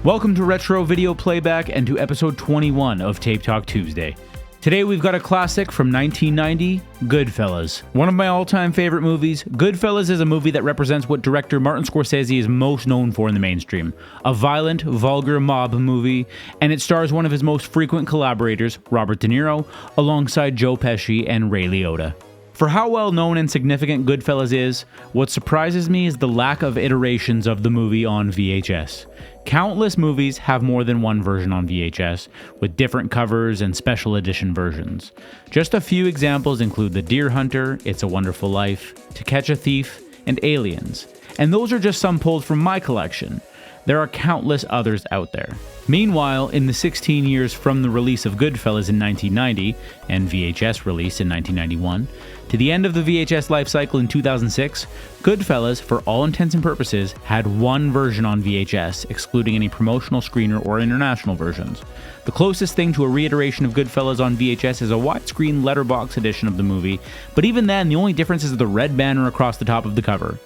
Welcome to Retro Video Playback and to episode 21 of Tape Talk Tuesday. Today we've got a classic from 1990, Goodfellas. One of my all-time favorite movies, Goodfellas is a movie that represents what director Martin Scorsese is most known for in the mainstream. A violent, vulgar mob movie, and it stars one of his most frequent collaborators, Robert De Niro, alongside Joe Pesci and Ray Liotta. For how well known and significant Goodfellas is, what surprises me is the lack of iterations of the movie on VHS. Countless movies have more than one version on VHS, with different covers and special edition versions. Just a few examples include The Deer Hunter, It's a Wonderful Life, To Catch a Thief, and Aliens. And those are just some pulled from my collection. There are countless others out there. Meanwhile, in the 16 years from the release of Goodfellas in 1990 and VHS release in 1991, to the end of the VHS life cycle in 2006, Goodfellas, for all intents and purposes, had one version on VHS, excluding any promotional screener or international versions. The closest thing to a reiteration of Goodfellas on VHS is a widescreen letterbox edition of the movie, but even then, the only difference is the red banner across the top of the cover.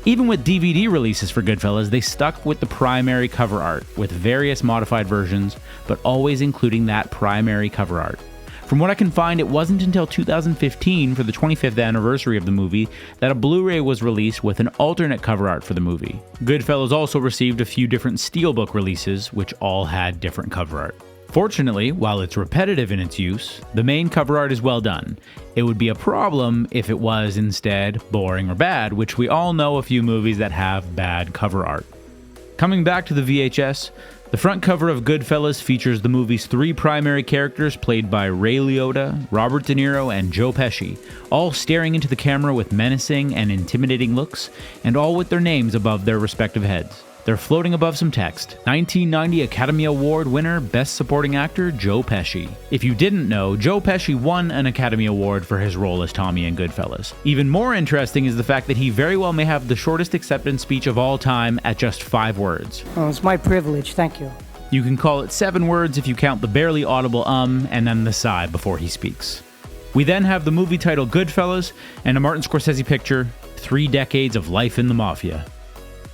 Even with DVD releases for Goodfellas, they stuck with the primary cover art, with various modified versions, but always including that primary cover art. From what I can find, it wasn't until 2015, for the 25th anniversary of the movie, that a Blu-ray was released with an alternate cover art for the movie. Goodfellas also received a few different steelbook releases, which all had different cover art. Fortunately, while it's repetitive in its use, the main cover art is well done. It would be a problem if it was instead boring or bad, which we all know a few movies that have bad cover art. Coming back to the VHS, the front cover of Goodfellas features the movie's three primary characters played by Ray Liotta, Robert De Niro, and Joe Pesci, all staring into the camera with menacing and intimidating looks, and all with their names above their respective heads. They're floating above some text. 1990 Academy Award winner, Best Supporting Actor, Joe Pesci. If you didn't know, Joe Pesci won an Academy Award for his role as Tommy in Goodfellas. Even more interesting is the fact that he very well may have the shortest acceptance speech of all time at just 5 words. Oh, it's my privilege, thank you. You can call it 7 words if you count the barely audible and then the sigh before he speaks. We then have the movie title Goodfellas and a Martin Scorsese picture, 3 decades of life in the mafia.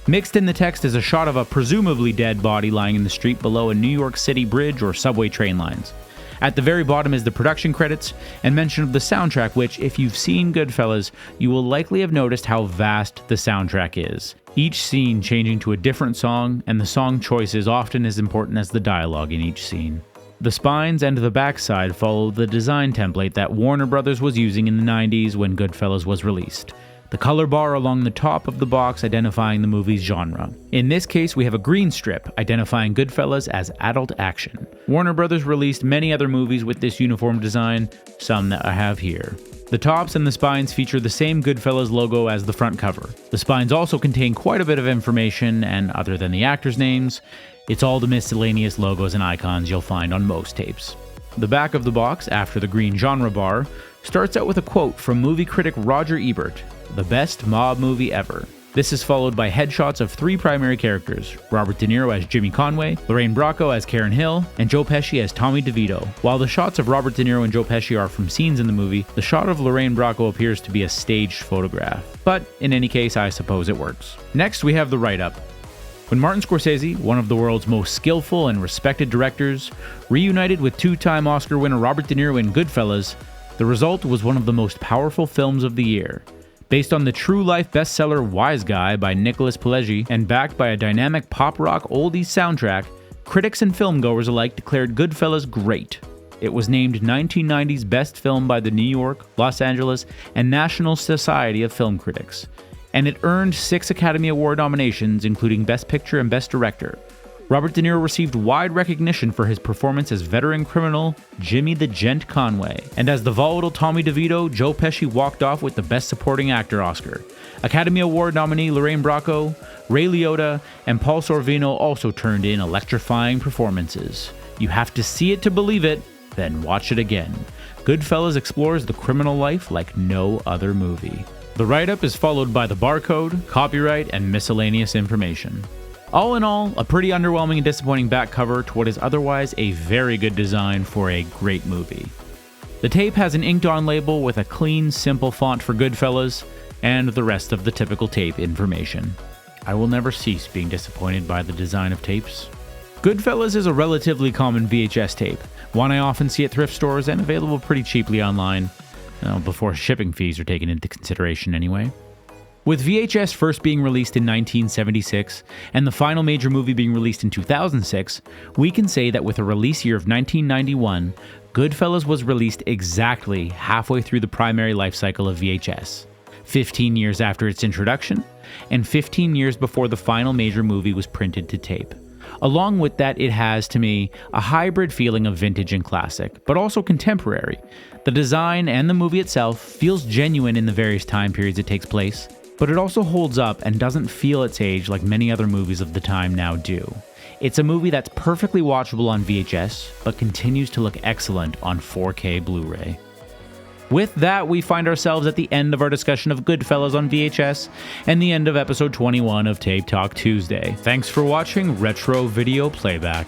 Mixed in the text is a shot of a presumably dead body lying in the street below a New York City bridge or subway train lines. At the very bottom is the production credits and mention of the soundtrack, which, if you've seen Goodfellas, you will likely have noticed how vast the soundtrack is. Each scene changing to a different song, and the song choice is often as important as the dialogue in each scene. The spines and the backside follow the design template that Warner Brothers was using in the 90s when Goodfellas was released. The color bar along the top of the box identifying the movie's genre. In this case, we have a green strip identifying Goodfellas as adult action. Warner Brothers released many other movies with this uniform design, some that I have here. The tops and the spines feature the same Goodfellas logo as the front cover. The spines also contain quite a bit of information, and other than the actors' names, it's all the miscellaneous logos and icons you'll find on most tapes. The back of the box, after the green genre bar, starts out with a quote from movie critic Roger Ebert: "The best mob movie ever." This is followed by headshots of 3 primary characters, Robert De Niro as Jimmy Conway, Lorraine Bracco as Karen Hill, and Joe Pesci as Tommy DeVito. While the shots of Robert De Niro and Joe Pesci are from scenes in the movie, the shot of Lorraine Bracco appears to be a staged photograph. But in any case, I suppose it works. Next, we have the write-up. When Martin Scorsese, one of the world's most skillful and respected directors, reunited with 2-time Oscar winner Robert De Niro in Goodfellas, the result was one of the most powerful films of the year. Based on the true-life bestseller Wise Guy by Nicholas Pileggi and backed by a dynamic pop-rock oldies soundtrack, critics and filmgoers alike declared Goodfellas great. It was named 1990's best film by the New York, Los Angeles, and National Society of Film Critics. And it earned 6 Academy Award nominations, including Best Picture and Best Director. Robert De Niro received wide recognition for his performance as veteran criminal Jimmy the Gent Conway, and as the volatile Tommy DeVito, Joe Pesci walked off with the Best Supporting Actor Oscar. Academy Award nominee Lorraine Bracco, Ray Liotta, and Paul Sorvino also turned in electrifying performances. You have to see it to believe it, then watch it again. Goodfellas explores the criminal life like no other movie. The write-up is followed by the barcode, copyright, and miscellaneous information. All in all, a pretty underwhelming and disappointing back cover to what is otherwise a very good design for a great movie. The tape has an inked-on label with a clean, simple font for Goodfellas, and the rest of the typical tape information. I will never cease being disappointed by the design of tapes. Goodfellas is a relatively common VHS tape, one I often see at thrift stores and available pretty cheaply online, before shipping fees are taken into consideration anyway. With VHS first being released in 1976 and the final major movie being released in 2006, we can say that with a release year of 1991, Goodfellas was released exactly halfway through the primary life cycle of VHS, 15 years after its introduction, and 15 years before the final major movie was printed to tape. Along with that, it has, to me, a hybrid feeling of vintage and classic, but also contemporary. The design and the movie itself feels genuine in the various time periods it takes place, but it also holds up and doesn't feel its age like many other movies of the time now do. It's a movie that's perfectly watchable on VHS, but continues to look excellent on 4K Blu-ray. With that, we find ourselves at the end of our discussion of Goodfellas on VHS, and the end of episode 21 of Tape Talk Tuesday. Thanks for watching Retro Video Playback.